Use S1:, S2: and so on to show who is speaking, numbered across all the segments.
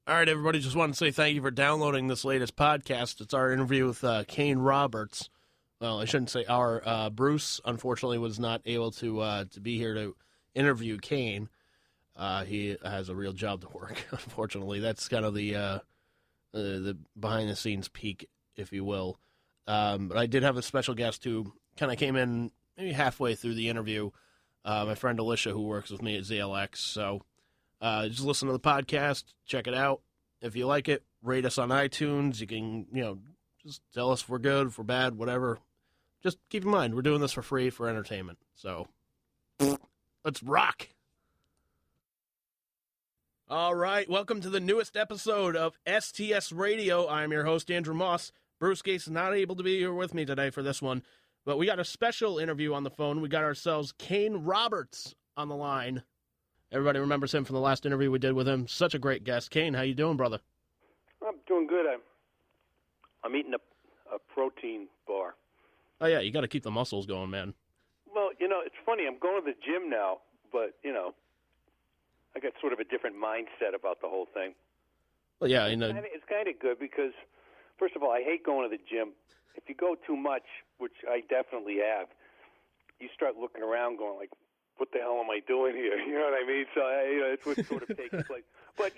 S1: All right, everybody, just want to say thank you for downloading this latest podcast. It's our interview with Kane Roberts. Well, I shouldn't say our. Bruce, unfortunately, was not able to be here to interview Kane. He has a real job to work, unfortunately. That's kind of the behind-the-scenes peak, if you will. But I did have a special guest who kind of came in maybe halfway through the interview, my friend Alicia, who works with me at ZLX. So just listen to the podcast, check it out. If you like it, rate us on iTunes. You can, just tell us if we're good, if we're bad, whatever. Just keep in mind, we're doing this for free for entertainment. So let's rock. All right, welcome to the newest episode of STS Radio. I'm your host, Andrew Moss. Bruce Gates is not able to be here with me today for this one, but we got a special interview on the phone. We got ourselves Kane Roberts on the line. Everybody remembers him from the last interview we did with him. Such a great guest. Kane, how you doing, brother?
S2: I'm doing good. I'm eating a protein bar.
S1: Oh, yeah, you got to keep the muscles going, man.
S2: Well, it's funny. I'm going to the gym now, but, I got sort of a different mindset about the whole thing.
S1: Well, yeah,
S2: It's kind of good because, first of all, I hate going to the gym. If you go too much, which I definitely have, you start looking around going like, what the hell am I doing here? You know what I mean? So, it's what sort of takes place. But,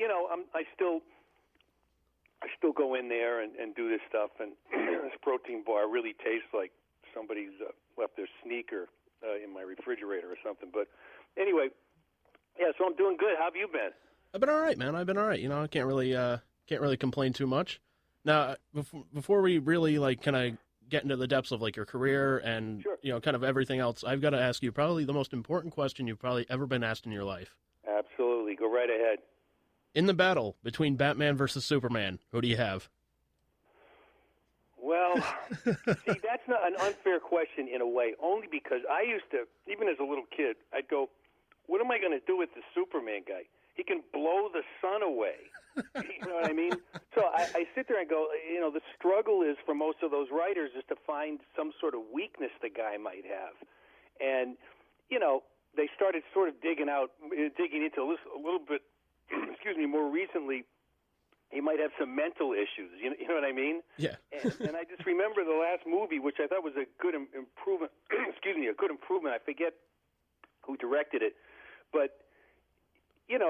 S2: I still go in there and do this stuff, and this protein bar really tastes like somebody's left their sneaker in my refrigerator or something. But anyway, yeah, so I'm doing good. How have you been?
S1: I've been all right, man. I've been all right. I can't really complain too much. Now, before we really kind of get into the depths of your career and
S2: Sure.
S1: Kind of everything else, I've got to ask you probably the most important question you've probably ever been asked in your life.
S2: Absolutely. Go right ahead.
S1: In the battle between Batman versus Superman, who do you have?
S2: Well, see, that's not an unfair question in a way, only because I used to, even as a little kid, I'd go, what am I going to do with the Superman guy? He can blow the sun away. You know what I mean? So I sit there and go, the struggle is for most of those writers is to find some sort of weakness the guy might have. And, they started sort of digging into a little bit, excuse me, more recently, he might have some mental issues. You know what I mean?
S1: Yeah.
S2: and I just remember the last movie, which I thought was a good improvement, excuse me, a good improvement. I forget who directed it, but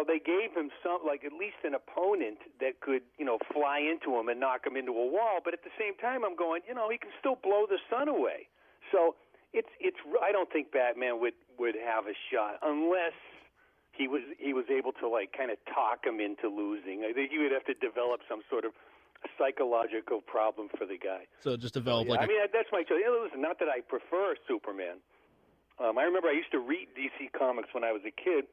S2: they gave him at least an opponent that could, fly into him and knock him into a wall. But at the same time, I'm going, he can still blow the sun away. So it's. I don't think Batman would have a shot unless he was able to kind of talk him into losing. I think you would have to develop some sort of psychological problem for the guy.
S1: So just develop
S2: that's my choice. Listen, not that I prefer Superman. I remember I used to read DC Comics when I was a kid.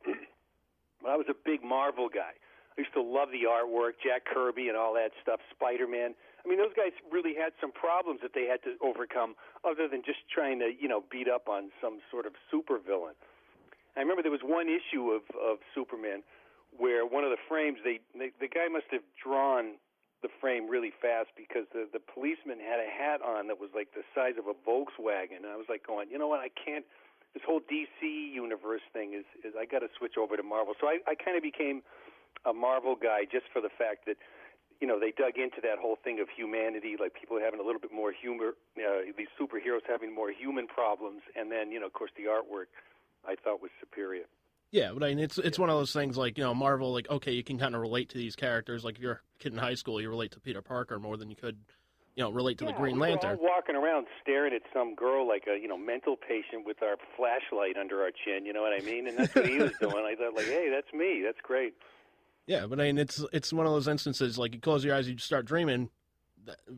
S2: I was a big Marvel guy. I used to love the artwork, Jack Kirby and all that stuff, Spider-Man. I mean, those guys really had some problems that they had to overcome other than just trying to, beat up on some sort of supervillain. I remember there was one issue of Superman where one of the frames, the guy must have drawn the frame really fast because the policeman had a hat on that was like the size of a Volkswagen. And I was like going, you know what, I can't. This whole DC universe thing is I got to switch over to Marvel. So I kind of became a Marvel guy just for the fact that, they dug into that whole thing of humanity, like people having a little bit more humor, these superheroes having more human problems, and then, of course, the artwork I thought was superior.
S1: Yeah, but I mean, it's one of those things Marvel, okay, you can kind of relate to these characters. Like if you're a kid in high school, you relate to Peter Parker more than you could relate to the Green Lantern.
S2: We're all walking around staring at some girl like a, mental patient with our flashlight under our chin, you know what I mean? And that's what he was doing. I thought, hey, that's me. That's great.
S1: Yeah, but I mean, it's one of those instances, like you close your eyes, you start dreaming,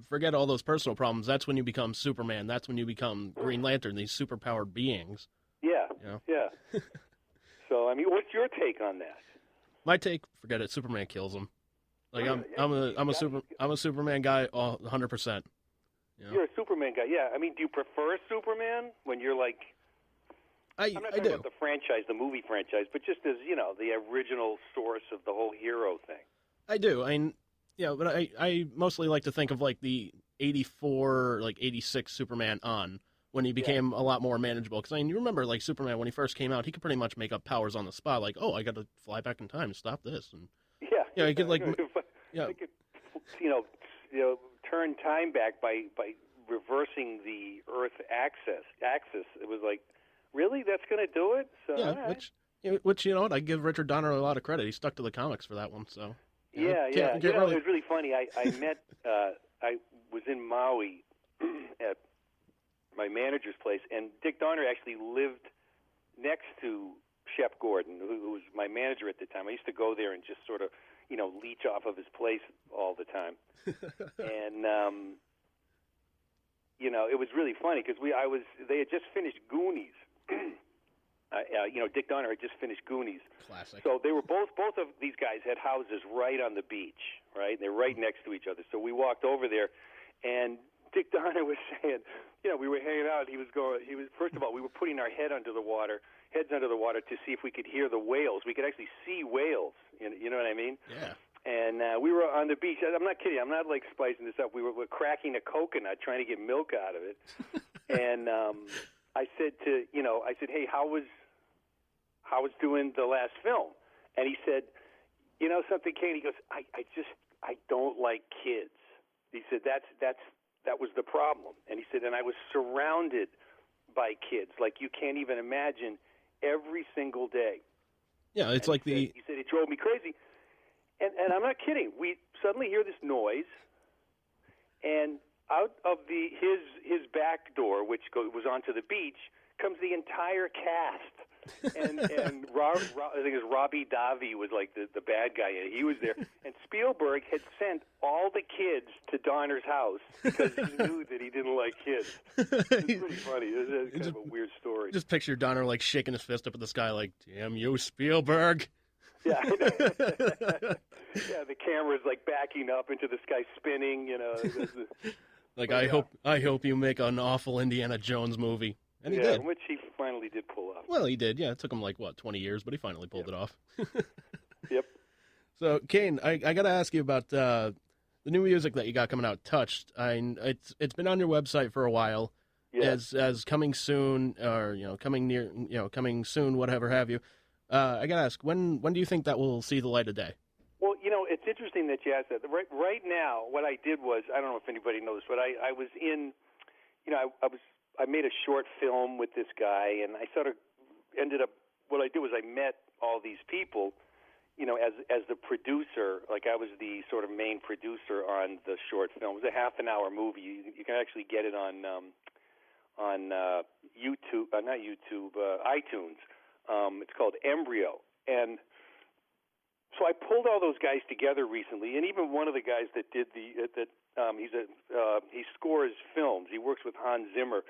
S1: forget all those personal problems. That's when you become Superman. That's when you become Green Lantern, these superpowered beings.
S2: Yeah, yeah. So, I mean, what's your take on that?
S1: My take, forget it, Superman kills him. Like I'm a Superman guy, 100%.
S2: You're a Superman guy, yeah. I mean, do you prefer Superman when you're like? I'm not talking about the franchise, the movie franchise, but just as the original source of the whole hero thing.
S1: I do. But I mostly like to think of like the 84, 86 Superman on when he became a lot more manageable. Because you remember like Superman when he first came out, he could pretty much make up powers on the spot. Like, oh, I got to fly back in time to stop this, and he could like Yeah.
S2: They could, turn time back by reversing the Earth axis. It was like, really? That's going to do it? So,
S1: Yeah,
S2: all right.
S1: which you know what? I give Richard Donner a lot of credit. He stuck to the comics for that one. So
S2: Yeah.
S1: Can't
S2: It
S1: really...
S2: was really funny. I met. I was in Maui at my manager's place, and Dick Donner actually lived next to Shep Gordon, who was my manager at the time. I used to go there and just sort of, leech off of his place all the time. And it was really funny because they had just finished Goonies. Dick Donner had just finished Goonies.
S1: Classic.
S2: So they were both of these guys had houses right on the beach, right? They're right next to each other. So we walked over there, and Dick Donner was saying, we were hanging out. First of all, we were putting our heads under the water to see if we could hear the whales. We could actually see whales. You know what I mean?
S1: Yeah.
S2: And we were on the beach. I'm not kidding. I'm not like spicing this up. We're cracking a coconut, trying to get milk out of it. And I said, hey, how was doing the last film? And he said, something, Kane. He goes, I don't like kids. He said that was the problem. And he said, and I was surrounded by kids like you can't even imagine every single day.
S1: Yeah, it's
S2: he said it drove me crazy. And I'm not kidding. We suddenly hear this noise, and out of his back door, which was onto the beach, comes the entire cast. And I think it was Robbie Davi was like the bad guy. He was there. And Spielberg had sent all the kids to Donner's house because he knew that he didn't like kids. It's pretty funny. It's kind of a weird story.
S1: Just picture Donner like shaking his fist up at the sky like, damn you, Spielberg.
S2: Yeah, I know. Yeah, the camera's like backing up into the sky, spinning.
S1: Like, I hope you make an awful Indiana Jones movie, and he did.
S2: Which he finally did pull off.
S1: Well, he did. Yeah, it took him 20 years, but he finally pulled it off.
S2: Yep. So,
S1: Kane, I got to ask you about the new music that you got coming out. Touched. It's been on your website for a while.
S2: Yeah.
S1: As coming soon, or coming soon, whatever have you. I got to ask, when do you think that will see the light of day?
S2: Well, it's interesting that you asked that. Right now, what I did was, I don't know if anybody knows, but I was in, I made a short film with this guy, and I sort of ended up, what I did was I met all these people, as the producer. Like, I was the sort of main producer on the short film. It was a half-an-hour movie. You can actually get it on YouTube, not YouTube, iTunes. It's called Embryo. And so I pulled all those guys together recently, and even one of the guys that did he scores films. He works with Hans Zimmer.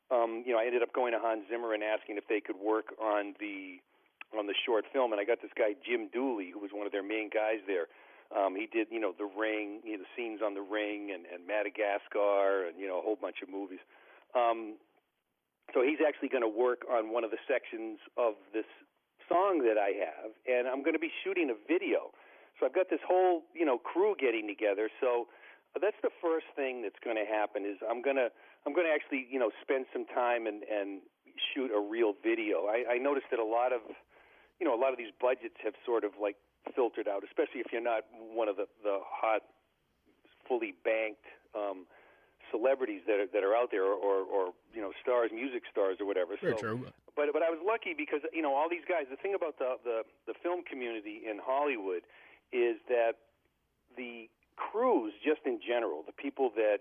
S2: I ended up going to Hans Zimmer and asking if they could work on the short film, and I got this guy Jim Dooley, who was one of their main guys there. He did The Ring, the scenes on The Ring, and Madagascar, and a whole bunch of movies. So he's actually going to work on one of the sections of this song that I have, and I'm going to be shooting a video. So I've got this whole, crew getting together. So that's the first thing that's going to happen is I'm going to actually, spend some time and shoot a real video. I noticed that a lot of these budgets have sort of like filtered out, especially if you're not one of the hot, fully banked celebrities that are out there, or stars, music stars, or whatever.
S1: Very true.
S2: But I was lucky because all these guys. The thing about the film community in Hollywood is that the crews, just in general, the people that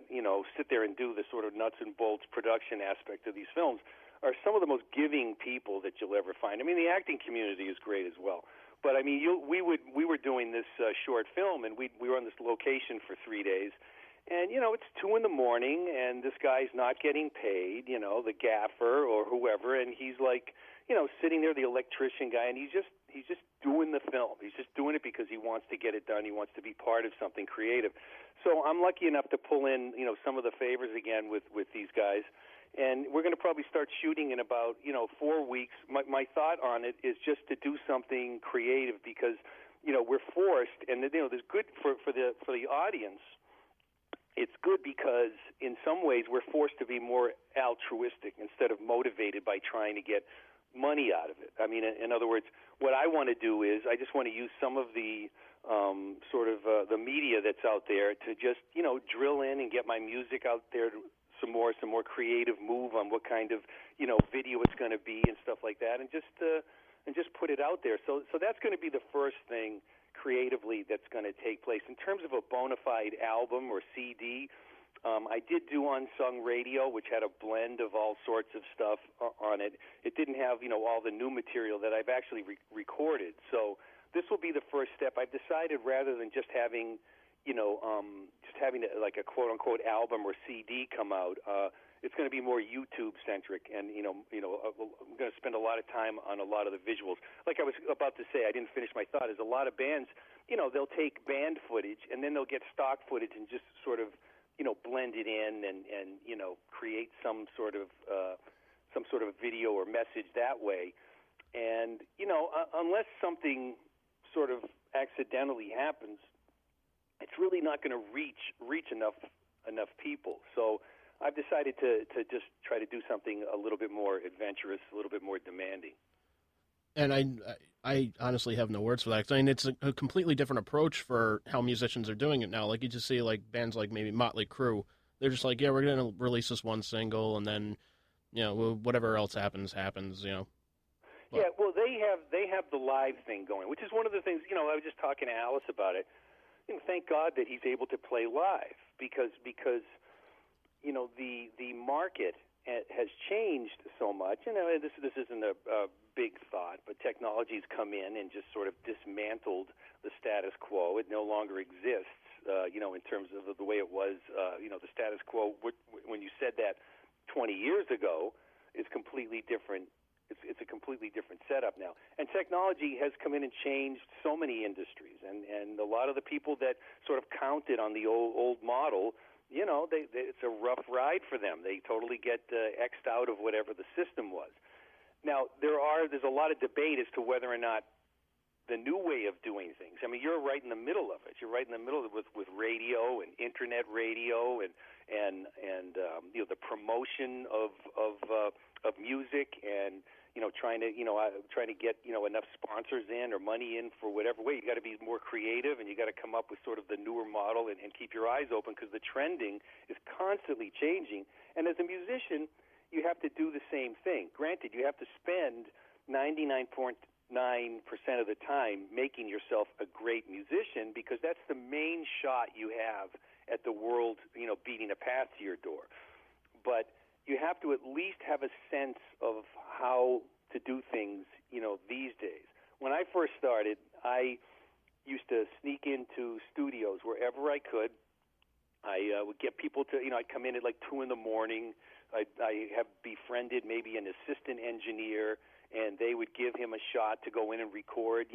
S2: sit there and do the sort of nuts and bolts production aspect of these films, are some of the most giving people that you'll ever find. I mean, the acting community is great as well. But I mean, we were doing this short film, and we were on this location for 3 days. And, it's 2 a.m, and this guy's not getting paid, the gaffer or whoever, and he's like, sitting there, the electrician guy, and he's just doing the film. He's just doing it because he wants to get it done. He wants to be part of something creative. So I'm lucky enough to pull in, some of the favors again with these guys. And we're going to probably start shooting in about, 4 weeks. My thought on it is just to do something creative because, we're forced, and, there's good for the audience. It's good because in some ways we're forced to be more altruistic instead of motivated by trying to get money out of it. I mean, in other words, what I want to do is I just want to use some of the the media that's out there to just, drill in and get my music out there, some more creative move on what kind of, video it's going to be and stuff like that, and just put it out there. So that's going to be the first thing creatively that's going to take place. In terms of a bona fide album or CD, I did do Unsung Radio, which had a blend of all sorts of stuff on it. It didn't have, all the new material that I've actually recorded. So this will be the first step. I've decided rather than just having, like a quote-unquote album or CD come out, it's going to be more YouTube-centric, and, I'm going to spend a lot of time on a lot of the visuals. Like I was about to say, I didn't finish my thought, is a lot of bands, they'll take band footage, and then they'll get stock footage and just sort of, blend it in and create some sort of video or message that way. And, unless something sort of accidentally happens, it's really not going to reach enough people. So I've decided to just try to do something a little bit more adventurous, a little bit more demanding.
S1: And I honestly have no words for that. I mean, it's a completely different approach for how musicians are doing it now. Like, you just see, like, bands like maybe Motley Crue. They're just like, yeah, we're going to release this one single, and then, whatever else happens. But,
S2: yeah, well, they have the live thing going, which is one of the things, I was just talking to Alice about it. Thank God that he's able to play live because the market has changed so much. This isn't a big thought, but technology's come in and just sort of dismantled the status quo. It no longer exists, in terms of the way it was. The status quo, when you said that 20 years ago, is completely different. It's a completely different setup now. And technology has come in and changed so many industries. And a lot of the people that sort of counted on the old model, it's a rough ride for them. They totally get X'd out of whatever the system was. Now, there's a lot of debate as to whether or not the new way of doing things. I mean, you're right in the middle of it. You're right in the middle of it with radio and internet radio and the promotion of music and trying to get enough sponsors in or money in for whatever way. You got to be more creative, and you got to come up with sort of the newer model and keep your eyes open because the trending is constantly changing. And as a musician, you have to do the same thing. Granted, you have to spend 99.9% of the time making yourself a great musician because that's the main shot you have at the world, beating a path to your door. But you have to at least have a sense of how to do things, these days. When I first started, I used to sneak into studios wherever I could. I would get people to, I'd come in at like 2 a.m. I have befriended maybe an assistant engineer, and they would give him a shot to go in and record,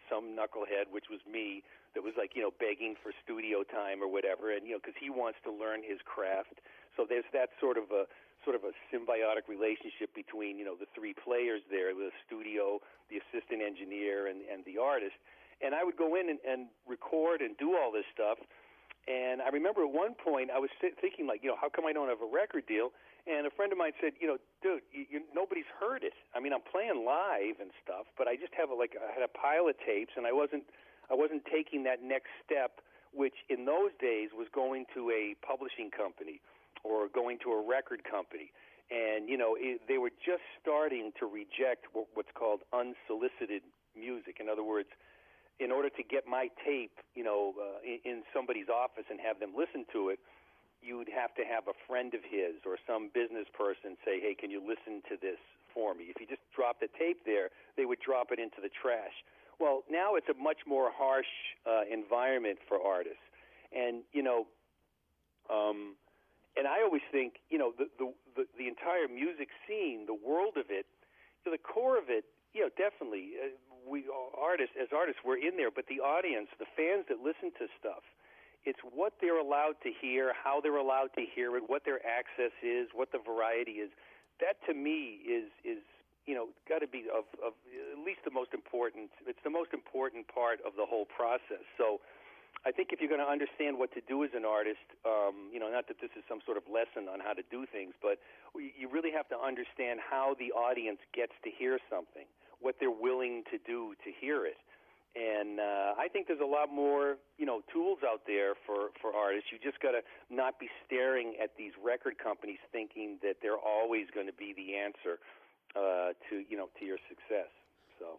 S2: some knucklehead, which was me, that was like, begging for studio time or whatever, and, because he wants to learn his craft. So there's that sort of a symbiotic relationship between, the three players there, the studio, the assistant engineer, and the artist. And I would go in and record and do all this stuff. And I remember at one point I was thinking, like, how come I don't have a record deal? And a friend of mine said, dude, nobody's heard it. I mean, I'm playing live and stuff, but I just have I had a pile of tapes, and I wasn't taking that next step, which in those days was going to a publishing company or going to a record company. And, they were just starting to reject what's called unsolicited music. In other words, in order to get my tape, in somebody's office and have them listen to it, you'd have to have a friend of his or some business person say, hey, can you listen to this for me? If you just drop the tape there, they would drop it into the trash. Well, now it's a much more harsh environment for artists. And, and I always think, the entire music scene, the world of it, the core of it, definitely, we artists, we're in there, but the audience, the fans that listen to stuff, it's what they're allowed to hear, how they're allowed to hear it, what their access is, what the variety is. That, to me, is got to be of at least the most important. It's the most important part of the whole process. So I think if you're going to understand what to do as an artist, not that this is some sort of lesson on how to do things, but you really have to understand how the audience gets to hear something, what they're willing to do to hear it. And I think there's a lot more, tools out there for artists. You just got to not be staring at these record companies thinking that they're always going to be the answer to your success. So.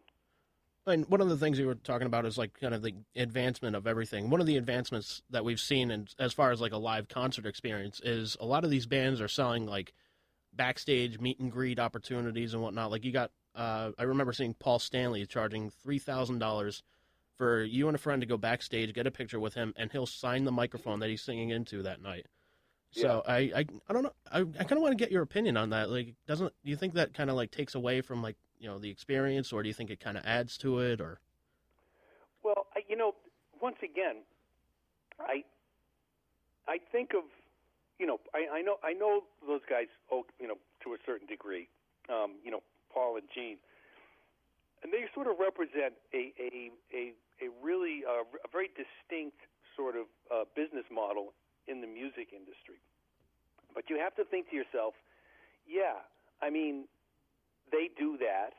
S1: And one of the things you were talking about is like kind of the advancement of everything. One of the advancements that we've seen in, as far as like a live concert experience is a lot of these bands are selling like backstage meet and greet opportunities and whatnot. Like you got, I remember seeing Paul Stanley charging $3,000 for you and a friend to go backstage, get a picture with him, and he'll sign the microphone that he's singing into that night. So yeah. I don't know. I kind of want to get your opinion on that. Like, do you think that kind of like takes away from like, the experience, or do you think it kind of adds to it, or?
S2: Well, once again, I think of, I know those guys, to a certain degree, Paul and Gene, and they sort of represent a really a very distinct sort of business model in the music industry. But you have to think to yourself, they do that,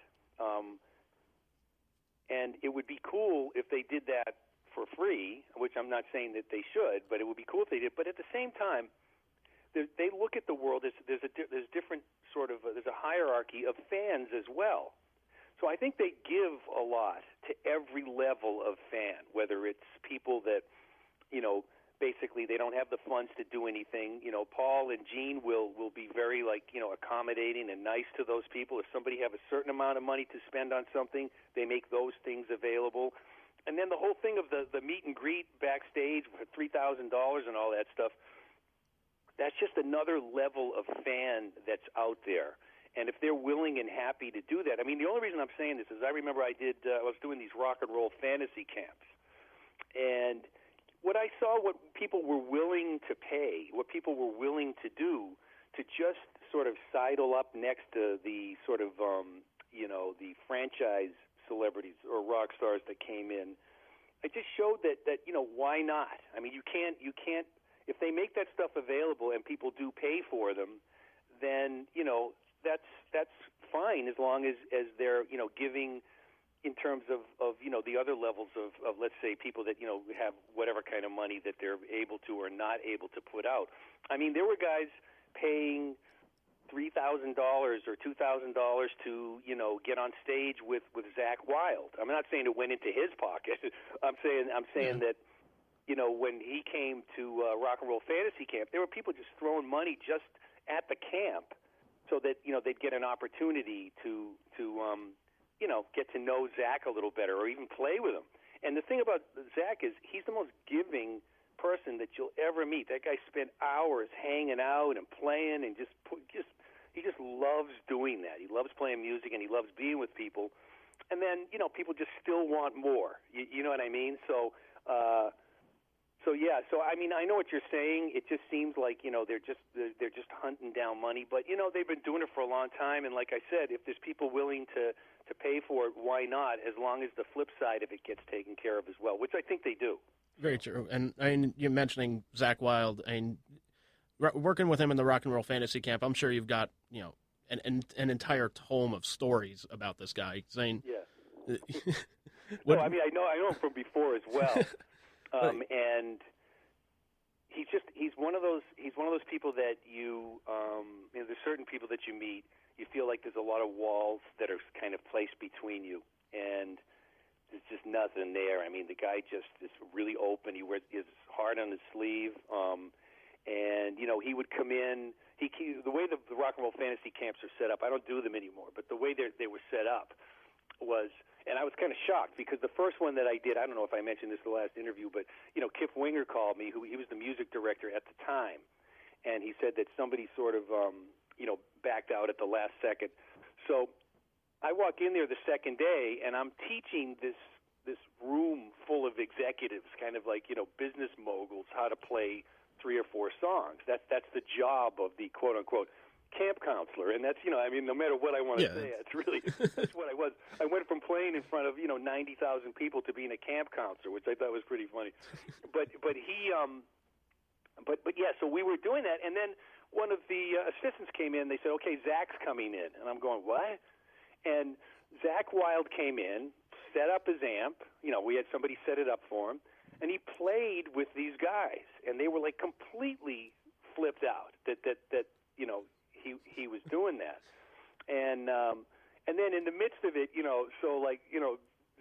S2: and it would be cool if they did that for free, which I'm not saying that they should, but it would be cool if they did. But at the same time, they look at the world. There's different sort of there's a hierarchy of fans as well. So I think they give a lot to every level of fan, whether it's people that, basically they don't have the funds to do anything. Paul and Gene will be very accommodating and nice to those people. If somebody have a certain amount of money to spend on something, they make those things available. And then the whole thing of the meet and greet backstage for $3,000 and all that stuff, that's just another level of fan that's out there. And if they're willing and happy to do that, the only reason I'm saying this is I remember I was doing these rock and roll fantasy camps, and what I saw, what people were willing to pay, what people were willing to do to just sort of sidle up next to the sort of, the franchise celebrities or rock stars that came in, it just showed that why not? You can't, if they make that stuff available and people do pay for them, then, that's fine as long as they're, giving in terms of the other levels of let's say people that have whatever kind of money that they're able to or not able to put out. There were guys paying $3,000 or $2,000 to get on stage with Zakk Wylde. I'm not saying it went into his pocket. I'm saying that when he came to Rock and Roll Fantasy Camp, there were people just throwing money just at the camp so that they'd get an opportunity to get to know Zakk a little better or even play with him. And the thing about Zakk is he's the most giving person that you'll ever meet. That guy spent hours hanging out and playing and he just loves doing that. He loves playing music and he loves being with people. And then, people just still want more. You know what I mean? So I know what you're saying. It just seems like, they're just hunting down money, but they've been doing it for a long time, and like I said, if there's people willing to pay for it, why not? As long as the flip side of it gets taken care of as well, which I think they do.
S1: Very true. And you're mentioning Zakk Wylde, and working with him in the Rock and Roll Fantasy Camp, I'm sure you've got an entire tome of stories about this guy. Saying,
S2: yeah. No, I know him from before as well. And he's one of those people that there's certain people that you meet, you feel like there's a lot of walls that are kind of placed between you, and there's just nothing there. The guy just is really open. He wears his heart on his sleeve, and he would come in. The way the Rock and Roll Fantasy Camps are set up, I don't do them anymore, but the way they were set up was. And I was kind of shocked because the first one that I did, I don't know if I mentioned this in the last interview, but, Kip Winger called me, he was the music director at the time, and he said that somebody sort of, backed out at the last second. So I walk in there the second day, and I'm teaching this room full of executives, kind of like, business moguls, how to play 3 or 4 songs. That's the job of the quote-unquote camp counselor, and that's, I mean, no matter what I want to say, that's what I was. I went from playing in front of 90,000 people to being a camp counselor, which I thought was pretty funny. But yeah, so we were doing that, and then one of the assistants came in. They said, "Okay, Zach's coming in," and I'm going, "What?" And Zach Wilde came in, set up his amp. We had somebody set it up for him, and he played with these guys, and they were like completely flipped out that he was doing that, and then in the midst of it,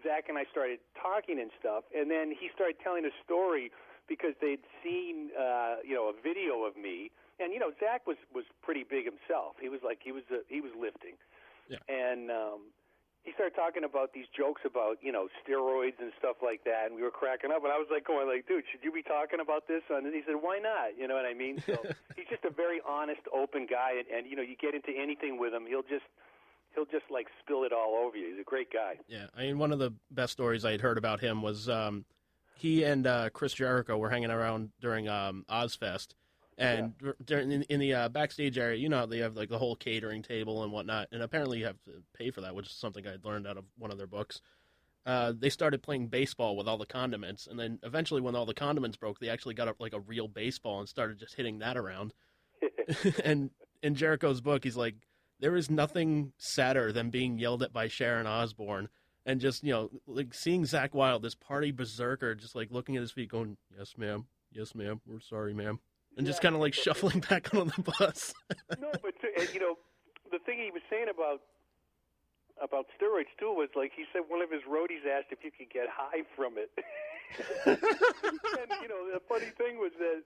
S2: Zach and I started talking and stuff, and then he started telling a story because they'd seen a video of me, and Zach was pretty big himself. He was lifting,
S1: yeah.
S2: And he started talking about these jokes about steroids and stuff like that, and we were cracking up, and I was going dude, should you be talking about this? And he said, why not? You know what I mean? So he's just a very honest, open guy, and you get into anything with him, he'll just like spill it all over you. He's a great guy.
S1: Yeah, I mean, one of the best stories I had heard about him was he and Chris Jericho were hanging around during Ozfest. And in the backstage area, they have like the whole catering table and whatnot, and apparently you have to pay for that, which is something I learned out of one of their books. They started playing baseball with all the condiments, and then eventually when all the condiments broke, they actually got like a real baseball and started just hitting that around. And in Jericho's book, he's like, there is nothing sadder than being yelled at by Sharon Osbourne, and just, like seeing Zach Wilde, this party berserker, just like looking at his feet going, yes, ma'am, we're sorry, ma'am. And just kind of like shuffling back on the bus.
S2: No, but the thing he was saying about steroids too was like he said one of his roadies asked if you could get high from it. And the funny thing was that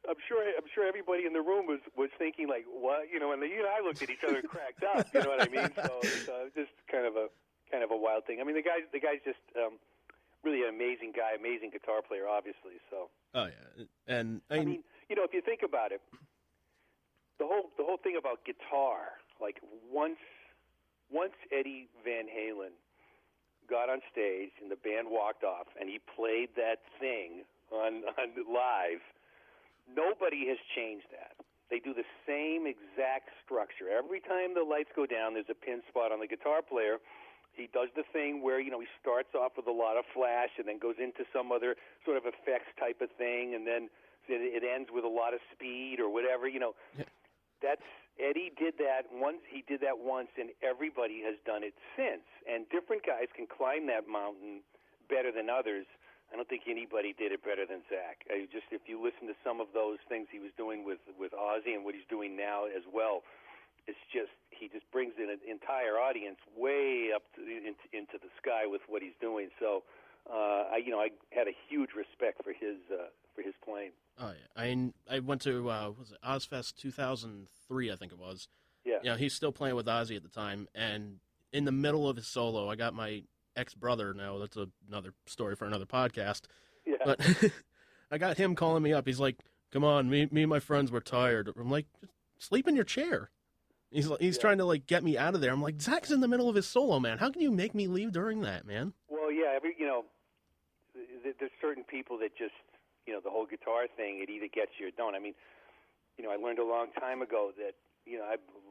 S2: I'm sure everybody in the room was thinking like, what, and I looked at each other and cracked up. You know what I mean? So just kind of a wild thing. I mean, the guy's just really an amazing guy, amazing guitar player, obviously. So.
S1: Oh yeah, and
S2: I mean, if you think about it, the whole thing about guitar, like once Eddie Van Halen got on stage and the band walked off and he played that thing on live, nobody has changed that. They do the same exact structure. Every time the lights go down, there's a pin spot on the guitar player. He does the thing where, he starts off with a lot of flash and then goes into some other sort of effects type of thing, and then it ends with a lot of speed or whatever, Yeah. That's Eddie did that once. He did that once, and everybody has done it since. And different guys can climb that mountain better than others. I don't think anybody did it better than Zach. If you listen to some of those things he was doing with Ozzy and what he's doing now as well, he just brings in an entire audience way up into the sky with what he's doing. So, I had a huge respect for his playing.
S1: Oh yeah, I went to was it Ozfest 2003, I think it was.
S2: Yeah.
S1: He's still playing with Ozzy at the time, and in the middle of his solo, I got my ex-brother. Now that's another story for another podcast.
S2: Yeah.
S1: But I got him calling me up. He's like, "Come on, me and my friends were tired." I'm like, "Just sleep in your chair." He's trying to like get me out of there. I'm like, Zach's in the middle of his solo, man. How can you make me leave during that, man?
S2: Well, yeah, there's certain people that just, the whole guitar thing, it either gets you or don't. I mean, I learned a long time ago that,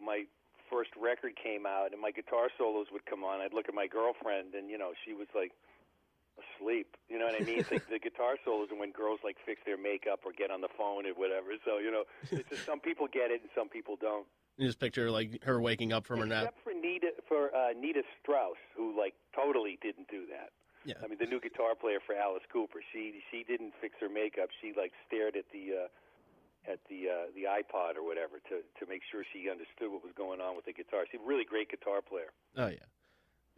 S2: my first record came out and my guitar solos would come on. I'd look at my girlfriend and, she was like asleep. You know what I mean? It's like the guitar solos and when girls like fix their makeup or get on the phone or whatever. So, it's just some people get it and some people don't.
S1: You just picture like her waking up from her nap.
S2: Except for Nita Strauss, who like totally didn't do that.
S1: Yeah.
S2: I mean, the new guitar player for Alice Cooper, she didn't fix her makeup. She like stared at the iPod or whatever to make sure she understood what was going on with the guitar. She's a really great guitar player.
S1: Oh yeah.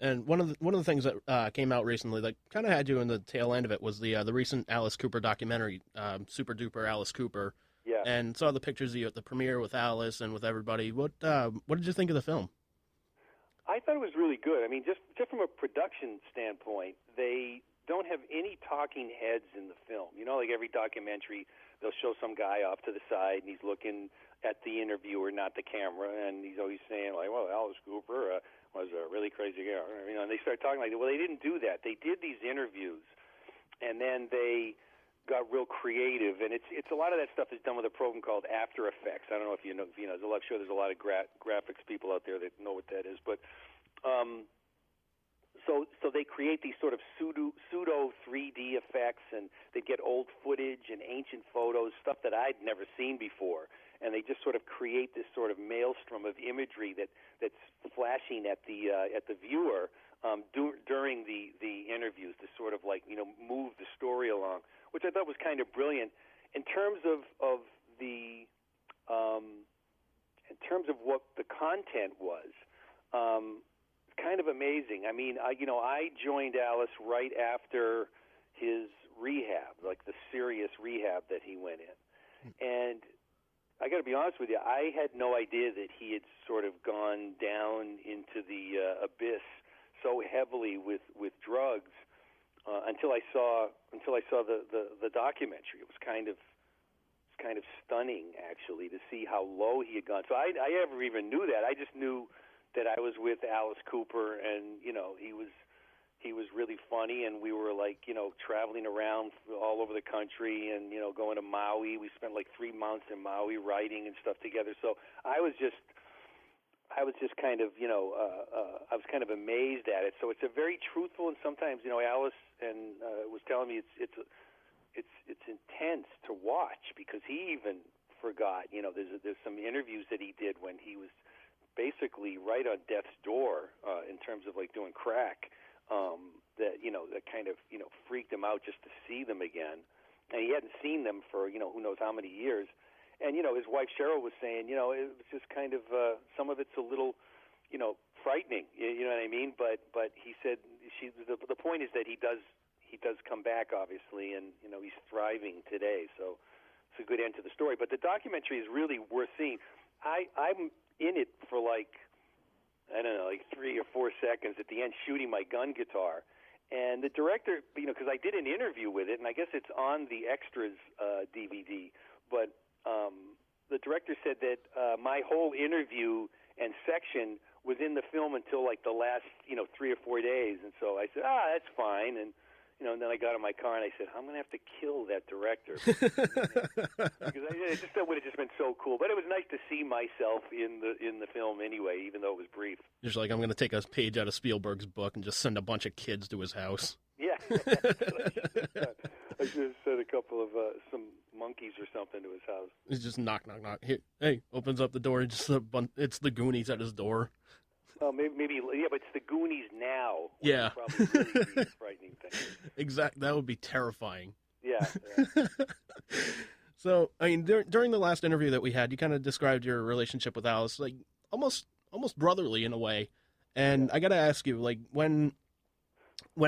S1: And one of the things that came out recently that kind of had you in the tail end of it was the recent Alice Cooper documentary, Super Duper Alice Cooper.
S2: Yeah.
S1: And saw the pictures of you at the premiere with Alice and with everybody. What did you think of the film?
S2: I thought it was really good. I mean, just from a production standpoint, they don't have any talking heads in the film. Like every documentary, they'll show some guy off to the side and he's looking at the interviewer, not the camera, and he's always saying like, "Well, Alice Cooper was a really crazy guy." And they start talking like that. Well, they didn't do that. They did these interviews, and then they got real creative, and it's a lot of that stuff is done with a program called After Effects. I don't know if you know. I'm sure there's a lot of graphics people out there that know what that is, but so they create these sort of pseudo 3D effects, and they get old footage and ancient photos, stuff that I'd never seen before, and they just sort of create this sort of maelstrom of imagery that's flashing at the viewer during the interviews to sort of like move the story along, which I thought was kind of brilliant in terms of what the content was. Kind of amazing. I mean, I joined Alice right after his rehab, like the serious rehab that he went in, and I got to be honest with you, I had no idea that he had sort of gone down into the abyss so heavily with drugs until I saw the documentary. It was kind of stunning, actually, to see how low he had gone. So I never even knew that. I just knew that I was with Alice Cooper, and he was really funny, and we were like traveling around all over the country, and going to Maui. We spent like 3 months in Maui writing and stuff together. So I was just kind of I was kind of amazed at it. So it's a very truthful, and sometimes Alice and was telling me it's intense to watch, because he even forgot. There's some interviews that he did when he was basically right on death's door in terms of like doing crack, that kind of freaked him out just to see them again, and he hadn't seen them for who knows how many years. And his wife Cheryl was saying it was just kind of some of it's a little frightening, you know what I mean, but he said the point is that he does come back, obviously, and he's thriving today, so it's a good end to the story. But the documentary is really worth seeing. I'm in it for like 3 or 4 seconds at the end, shooting my gun guitar, and the director, because I did an interview with it, and I guess it's on the extras DVD, but the director said that my whole interview and section was in the film until like the last 3 or 4 days, and so I said, that's fine, and and then I got in my car and I said, I'm going to have to kill that director. Because that would have just been so cool. But it was nice to see myself in the film anyway, even though it was brief.
S1: Just like, I'm going to take a page out of Spielberg's book and just send a bunch of kids to his house.
S2: Yeah. I should have sent a couple of some monkeys or something to his house.
S1: He's just knock, knock, knock. Hey, opens up the door. It's the Goonies at his door.
S2: Maybe, yeah, but it's the Goonies now.
S1: Yeah.
S2: Probably really be a frightening thing.
S1: Exactly. That would be terrifying.
S2: Yeah.
S1: So, I mean, during the last interview that we had, you kind of described your relationship with Alice, like almost brotherly in a way. And yeah. I got to ask you, like, when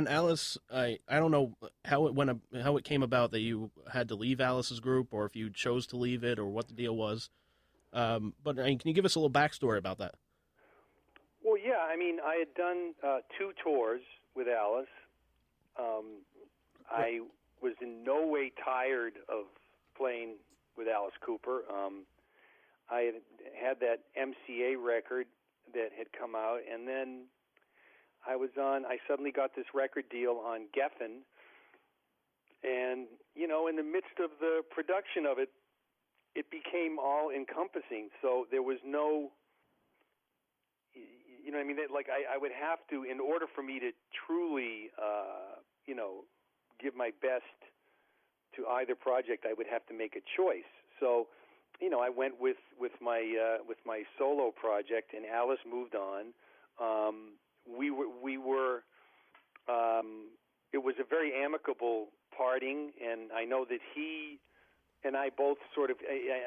S1: Alice, I don't know how it came about that you had to leave Alice's group, or if you chose to leave it, or what the deal was. But I mean, can you give us a little backstory about that?
S2: Well, yeah. I mean, I had done 2 tours with Alice. I was in no way tired of playing with Alice Cooper. I had that MCA record that had come out, and then I suddenly got this record deal on Geffen, and, in the midst of the production of it, it became all-encompassing, so there was no, I mean, like I would have to, in order for me to truly, give my best to either project, I would have to make a choice. So, I went with my solo project, and Alice moved on. We were it was a very amicable parting, and I know that he and I both sort of,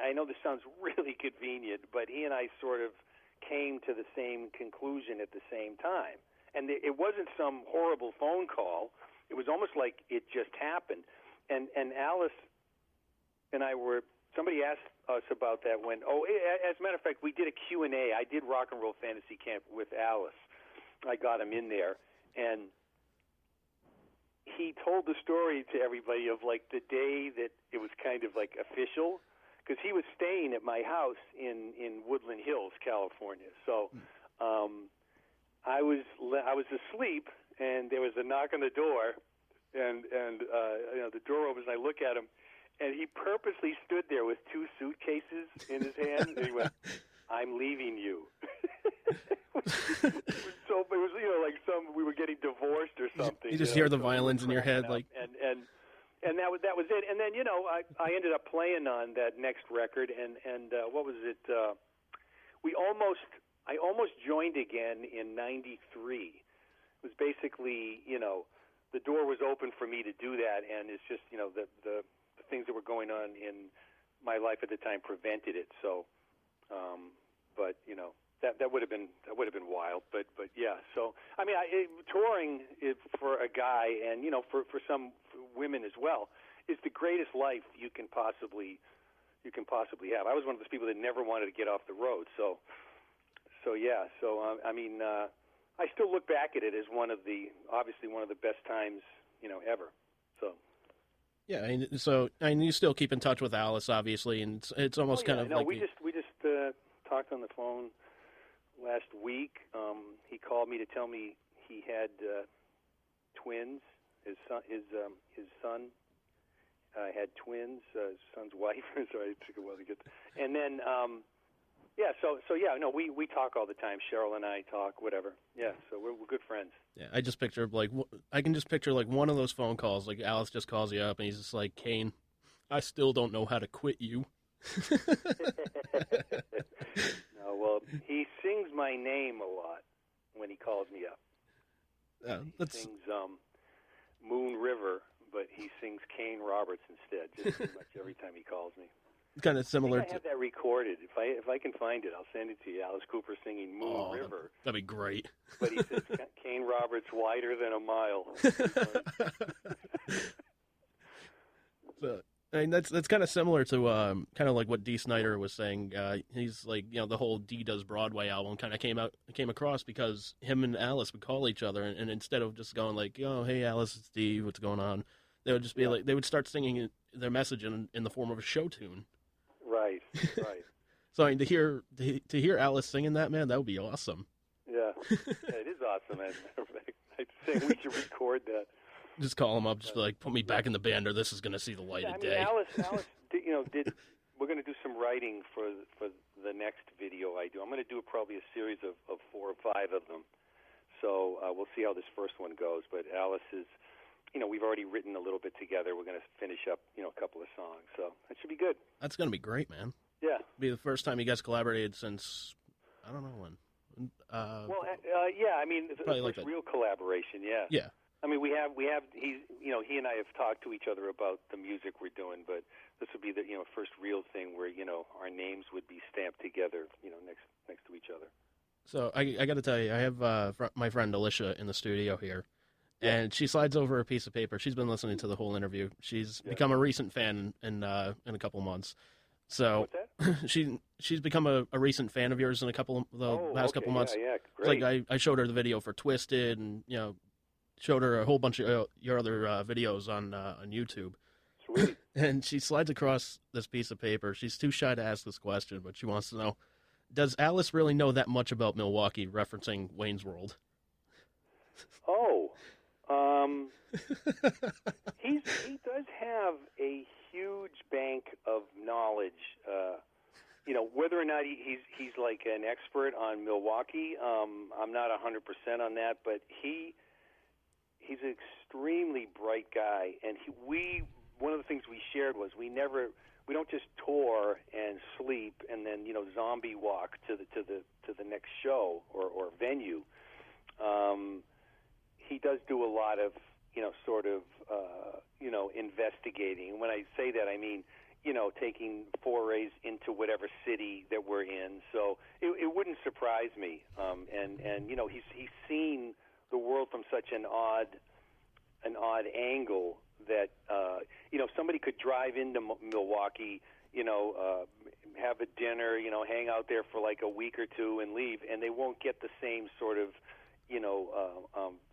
S2: I know this sounds really convenient, but he and I sort of came to the same conclusion at the same time. And it wasn't some horrible phone call. It was almost like it just happened. And Alice and I somebody asked us about that when, as a matter of fact, we did a Q&A. I did Rock and Roll Fantasy Camp with Alice. I got him in there, and he told the story to everybody of like the day that it was kind of like official, because he was staying at my house in Woodland Hills, California. So I was asleep, and there was a knock on the door, the door opens, and I look at him, and he purposely stood there with 2 suitcases in his hand, and he went, "I'm leaving you." It was like we were getting divorced or something.
S1: You just hear the violins in your head, like,
S2: and that was it. And then I ended up playing on that next record, and what was it? I almost joined again in '93. It was basically the door was open for me to do that, and it's just the things that were going on in my life at the time prevented it. So, but that would have been wild. But yeah. So I mean, touring for a guy, and for some women as well, is the greatest life you can possibly have. I was one of those people that never wanted to get off the road. So yeah. So I mean, I still look back at it as obviously one of the best times ever. So.
S1: Yeah, and you still keep in touch with Alice, obviously, and it's almost kind of like
S2: we just talked on the phone last week. He called me to tell me he had twins. His son had twins. His son's wife. Sorry, it took a while to get. And then we talk all the time. Cheryl and I talk, whatever. Yeah, so we're good friends.
S1: Yeah, I just picture I can just picture one of those phone calls, like Alice just calls you up and he's just like, "Kane, I still don't know how to quit you."
S2: No, well, he sings my name a lot when he calls me up. He sings Moon River, but he sings Kane Roberts instead, just pretty much every time he calls me.
S1: Kind of similar.
S2: I have that recorded. If I can find it, I'll send it to you. Alice Cooper singing Moon River.
S1: That'd be great.
S2: But he says Kane Roberts wider than a mile.
S1: So, I mean, that's kind of similar to kind of like what Dee Snider was saying. He's like, the whole Dee Does Broadway album kind of came across because him and Alice would call each other, and instead of just going like, "Oh, hey Alice, it's Dee, what's going on?" They would just be like, they would start singing their message in the form of a show tune.
S2: Right.
S1: So I mean, to hear Alice singing that, man, that would be awesome.
S2: Yeah, it is awesome. As a matter of fact, I'd say we should record that.
S1: Just call him up, just be like, "Put me back in the band, or this is going to see the light of day."
S2: Alice did. We're going to do some writing for the next video I do. I'm going to do probably a series of 4 or 5 of them. So we'll see how this first one goes. But Alice is, we've already written a little bit together. We're going to finish up, a couple of songs. So that should be good.
S1: That's going to be great, man.
S2: Yeah.
S1: It'll be the first time you guys collaborated since, I don't know when.
S2: Yeah. I mean, the first real collaboration. Yeah.
S1: Yeah.
S2: I mean, we have. He and I have talked to each other about the music we're doing, but this would be the first real thing where our names would be stamped together, next to each other.
S1: So I got to tell you, I have my friend Alicia in the studio here, and she slides over a piece of paper. She's been listening to the whole interview. She's become a recent fan in a couple months. So
S2: what's that?
S1: she's become a recent fan of yours in couple months.
S2: Yeah, great.
S1: Like I showed her the video for Twisted, and showed her a whole bunch of your other videos on YouTube.
S2: Sweet.
S1: And she slides across this piece of paper. She's too shy to ask this question, but she wants to know, does Alice really know that much about Milwaukee, referencing Wayne's World?
S2: Oh. He does have a huge bank of knowledge. Whether or not he's like an expert on Milwaukee, I'm not 100% on that, but he's an extremely bright guy, and one of the things we shared was we don't just tour and sleep and then zombie walk to the next show or venue. He does do a lot of investigating. When I say that, I mean taking forays into whatever city that we're in. So it wouldn't surprise me. And he's seen the world from such an odd angle that somebody could drive into Milwaukee, have a dinner, hang out there for like a week or two and leave, and they won't get the same sort of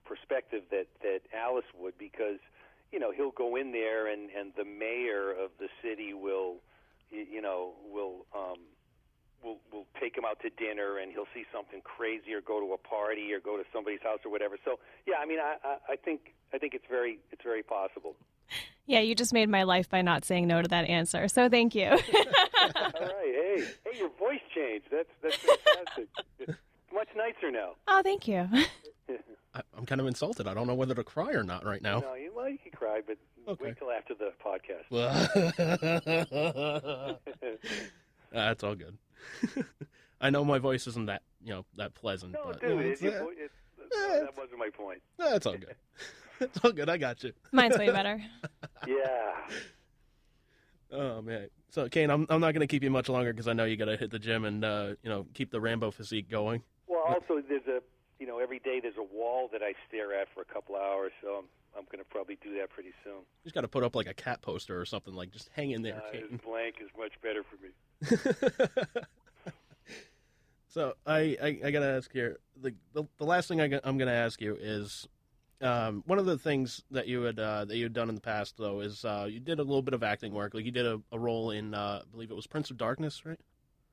S2: perspective that Alice would, because he'll go in there and the mayor of the city will will take him out to dinner, and he'll see something crazy, or go to a party, or go to somebody's house, or whatever. So yeah, I mean, I think it's very possible.
S3: Yeah, you just made my life by not saying no to that answer. So thank you.
S2: All right, hey, your voice changed. That's fantastic. It's much nicer now.
S3: Oh, thank you.
S1: I'm kind of insulted. I don't know whether to cry or not right now.
S2: No, you can cry, but wait till after the podcast.
S1: That's all good. I know my voice isn't that pleasant.
S2: No,
S1: but,
S2: dude, that wasn't my point.
S1: That's all good. It's all good. I got you.
S3: Mine's way better.
S2: Yeah.
S1: Oh man. So Kane, I'm not going to keep you much longer because I know you got to hit the gym and keep the Rambo physique going.
S2: Well, also there's every day there's a wall that I stare at for a couple hours, so I'm going to probably do that pretty soon.
S1: You just got to put up like a cat poster or something, like just hang in there.
S2: This blank is much better for me.
S1: So I got to ask here, the last thing I'm going to ask you is, one of the things that you had done in the past though is you did a little bit of acting work. Like you did a role in I believe it was Prince of Darkness, right?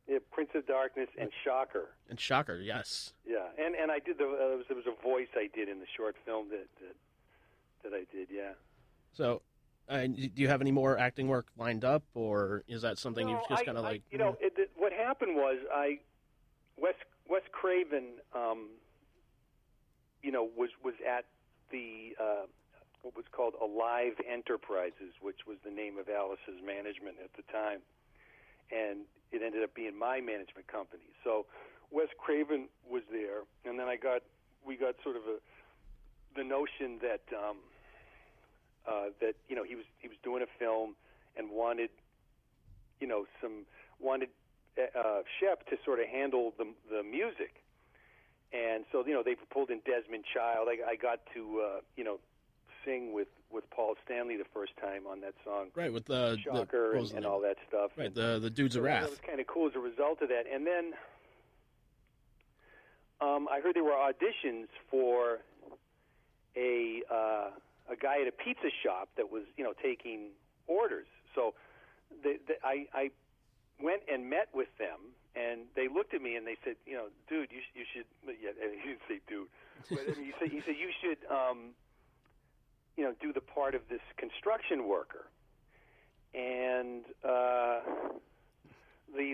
S2: Yeah, Prince of Darkness and Shocker.
S1: And Shocker, yes.
S2: Yeah, and I did there was a voice I did in the short film that I did. Yeah.
S1: So, do you have any more acting work lined up, or is that something you've just kind of like?
S2: What happened was Wes Craven, was at the what was called Alive Enterprises, which was the name of Alice's management at the time, and it ended up being my management company. So Wes Craven was there, and then we got sort of the notion that he was doing a film and wanted Shep to sort of handle the music. And so, they pulled in Desmond Child. I got to, sing with Paul Stanley the first time on that song.
S1: Right, with the
S2: Shocker and all that stuff.
S1: Right, the Dudes of Wrath.
S2: It was kind of cool as a result of that. And then I heard there were auditions for a guy at a pizza shop that was, taking orders. So I went and met with them, and they looked at me and they said, dude, you should. Yeah, he didn't say dude, but I mean, he said you should, do the part of this construction worker. And the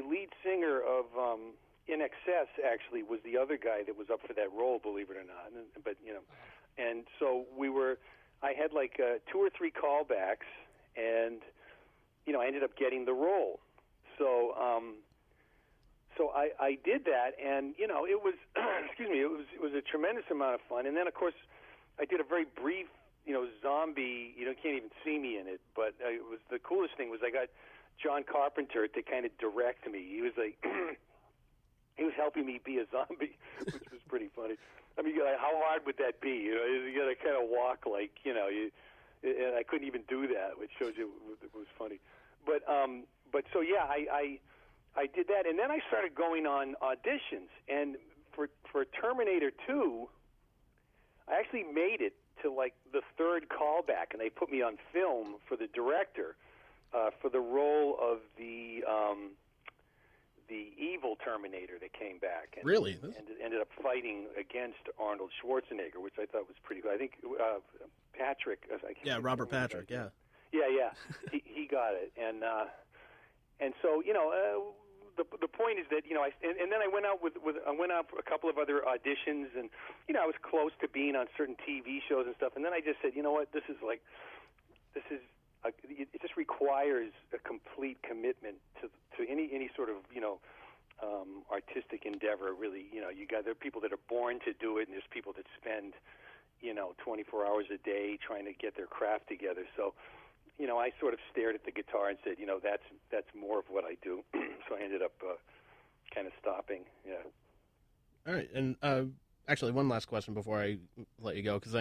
S2: lead singer of In Excess actually was the other guy that was up for that role, believe it or not. And so I had like 2 or 3 callbacks, and I ended up getting the role. So I did that, and it was excuse me, it was a tremendous amount of fun. And then of course I did a very brief zombie. You can't even see me in it, but it was the coolest thing was I got John Carpenter to kind of direct me. He was like he was helping me be a zombie, which was pretty funny. I mean, how hard would that be? You got to kind of walk like and I couldn't even do that, which shows you it was funny. But so yeah, I did that, and then I started going on auditions, and for Terminator 2, I actually made it to like the 3rd callback, and they put me on film for the director for the role of the evil Terminator that came back. And,
S1: really?
S2: And ended up fighting against Arnold Schwarzenegger, which I thought was pretty good. I think Patrick.
S1: Robert Patrick. Yeah.
S2: Yeah. he got it, and so the point is that and then I went out for a couple of other auditions, and I was close to being on certain TV shows and stuff, and then I just said, what, it just requires a complete commitment to any sort of artistic endeavor. Really, there are people that are born to do it, and there's people that spend 24 hours a day trying to get their craft together. So I sort of stared at the guitar and said, that's more of what I do. So I ended up kind of stopping. Yeah.
S1: All right, and actually, one last question before I let you go, because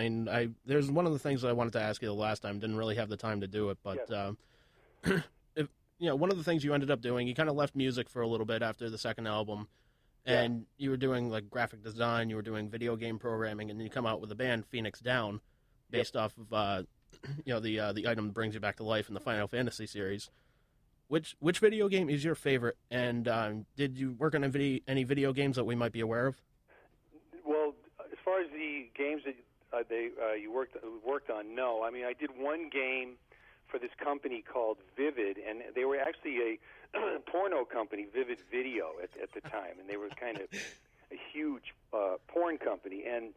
S1: there's one of the things that I wanted to ask you the last time. Didn't really have the time to do it, but if one of the things you ended up doing, you kind of left music for a little bit after the second album, and you were doing like graphic design, you were doing video game programming, and then you come out with a band, Phoenix Down, based off of the item that brings you back to life in the Final Fantasy series. Which video game is your favorite? And did you work on any video games that we might be aware of?
S2: Well, as far as the games that you worked on, no. I mean, I did one game for this company called Vivid, and they were actually a porno company, Vivid Video, at the time, and they were kind of a huge porn company, and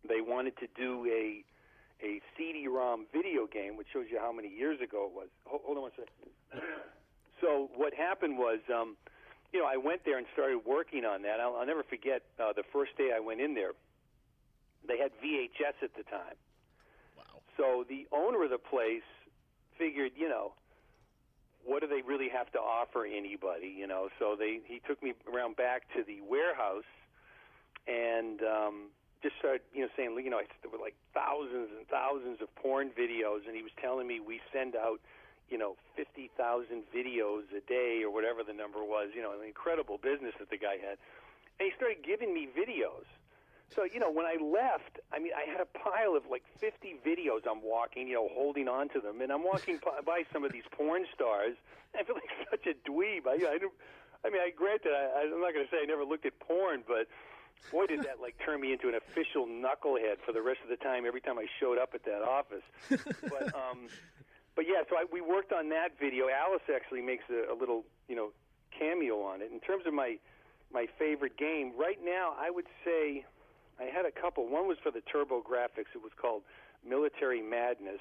S2: they wanted to do a CD-ROM video game, which shows you how many years ago it was. Hold on one second. So what happened was, I went there and started working on that. I'll never forget the first day I went in there. They had VHS at the time.
S1: Wow. So
S2: the owner of the place figured, what do they really have to offer anybody, So he took me around back to the warehouse and just started, saying, there were like thousands and thousands of porn videos, and he was telling me we send out, 50,000 videos a day or whatever the number was, an incredible business that the guy had. And he started giving me videos. So, when I left, I had a pile of like 50 videos I'm walking, holding on to them. And I'm walking by some of these porn stars. And I feel like such a dweeb. Granted, I'm not going to say I never looked at porn, but boy, did that like turn me into an official knucklehead for the rest of the time every time I showed up at that office. But yeah, so we worked on that video. Alice actually makes a little, cameo on it. In terms of my favorite game, right now I would say I had a couple. One was for the TurboGrafx. It was called Military Madness.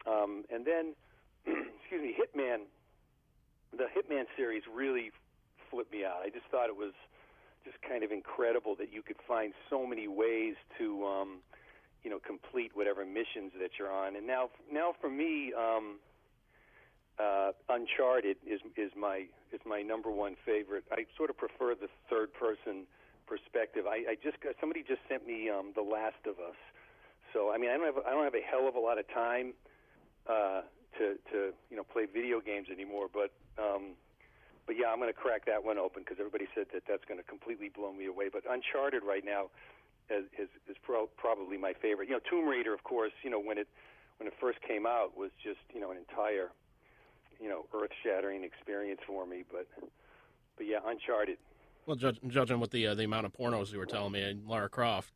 S2: And then, excuse me, Hitman. The Hitman series really flipped me out. I just thought it was just kind of incredible that you could find so many ways to, complete whatever missions that you're on. And now for me, Uncharted is my number one favorite. I sort of prefer the third person perspective. Somebody just sent me The Last of Us. So I don't have a hell of a lot of time to play video games anymore. But yeah, I'm going to crack that one open because everybody said that's going to completely blow me away. But Uncharted right now is probably my favorite. Tomb Raider, of course. When it first came out was just an entire earth-shattering experience for me. But yeah, Uncharted.
S1: Well, judging with the amount of pornos you were telling me, and Lara Croft,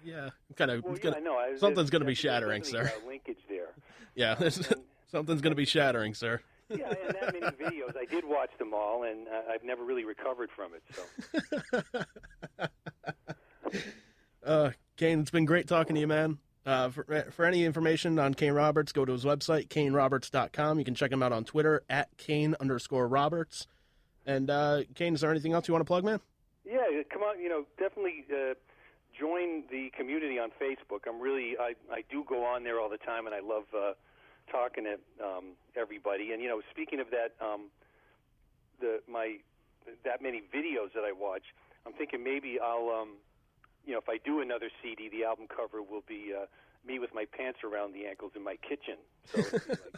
S1: yeah, kind of.
S2: Well, I know.
S1: Something's going to be shattering, sir.
S2: Linkage there.
S1: Yeah, something's going to be shattering, sir.
S2: Yeah, and that many videos. I did watch them all, and I've never really recovered from it. So.
S1: Kane, it's been great talking to you, man. For any information on Kane Roberts, go to his website, KaneRoberts.com. You can check him out on Twitter at Kane_Roberts. And Kane, is there anything else you want to plug, man?
S2: Yeah, come on. Definitely join the community on Facebook. I do go on there all the time, and I love talking to everybody. And speaking of that, that many videos that I watch, I'm thinking maybe I'll, if I do another CD, the album cover will be me with my pants around the ankles in my kitchen. So it'll be like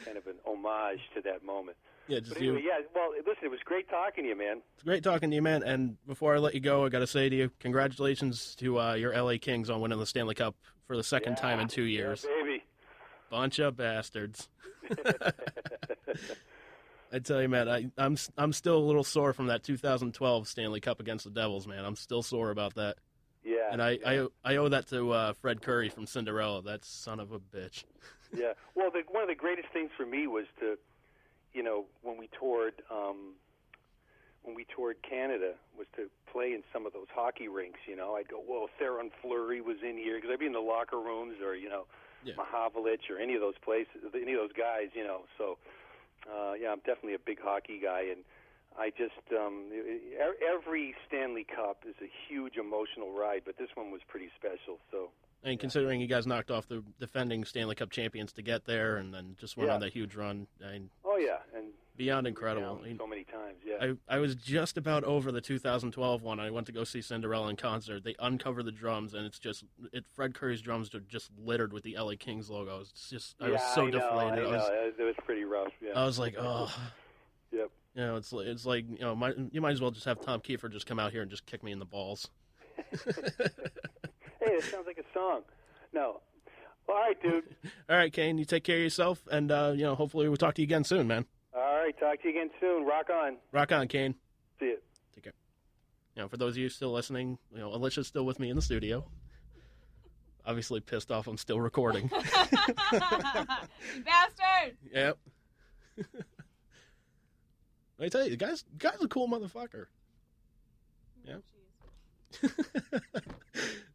S2: kind of an homage to that moment.
S1: Yeah, just
S2: but anyway,
S1: you.
S2: Yeah, well, listen, it was great talking to you, man.
S1: It's great talking to you, man. And before I let you go, I got to say to you, congratulations to your LA Kings on winning the Stanley Cup for the second time in 2 years.
S2: Yeah, baby.
S1: Bunch of bastards. I tell you, man, I'm still a little sore from that 2012 Stanley Cup against the Devils, man. I'm still sore about that.
S2: Yeah.
S1: And I owe that to Fred Curry from Cinderella, that son of a bitch.
S2: Yeah. Well, one of the greatest things for me was to, when we toured Canada, was to play in some of those hockey rinks. I'd go, whoa, Theron Fleury was in here, because I'd be in the locker rooms, or Mahavlich, or any of those places, any of those guys. So yeah, I'm definitely a big hockey guy, and I just every Stanley Cup is a huge emotional ride, but this one was pretty special. So.
S1: And considering you guys knocked off the defending Stanley Cup champions to get there, and then just went on that huge run.
S2: Oh yeah, and
S1: beyond incredible.
S2: So many times, yeah.
S1: I was just about over the 2012 one. I went to go see Cinderella in concert. They uncover the drums, and Fred Curry's drums are just littered with the LA Kings logo. It's just I was so deflated.
S2: I know. It was pretty rough. Yeah.
S1: I was like, oh.
S2: Yep.
S1: It's like you might as well just have Tom Kiefer just come out here and just kick me in the balls.
S2: Hey, it sounds like a song. No. All right, dude.
S1: All right, Kane, you take care of yourself, and hopefully we'll talk to you again soon, man.
S2: All right, talk to you again soon. Rock on.
S1: Rock on, Kane.
S2: See you.
S1: Take care. For those of you still listening, Alicia's still with me in the studio. Obviously pissed off I'm still recording.
S3: You bastard!
S1: Yep. I tell you, the guy's a cool motherfucker. Yeah.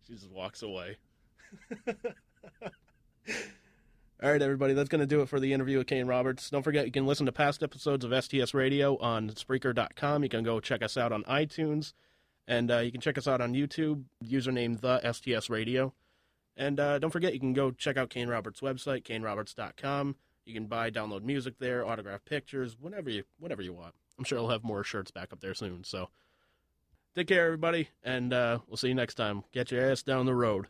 S1: She just walks away. All right, everybody, that's going to do it for the interview with Kane Roberts. Don't forget, you can listen to past episodes of STS Radio on Spreaker.com. You can go check us out on iTunes, and you can check us out on YouTube, username The STS Radio. And don't forget, you can go check out Kane Roberts' website, kaneroberts.com. You can download music there, autograph pictures, whatever you want. I'm sure he'll have more shirts back up there soon. So take care, everybody, and we'll see you next time. Get your ass down the road.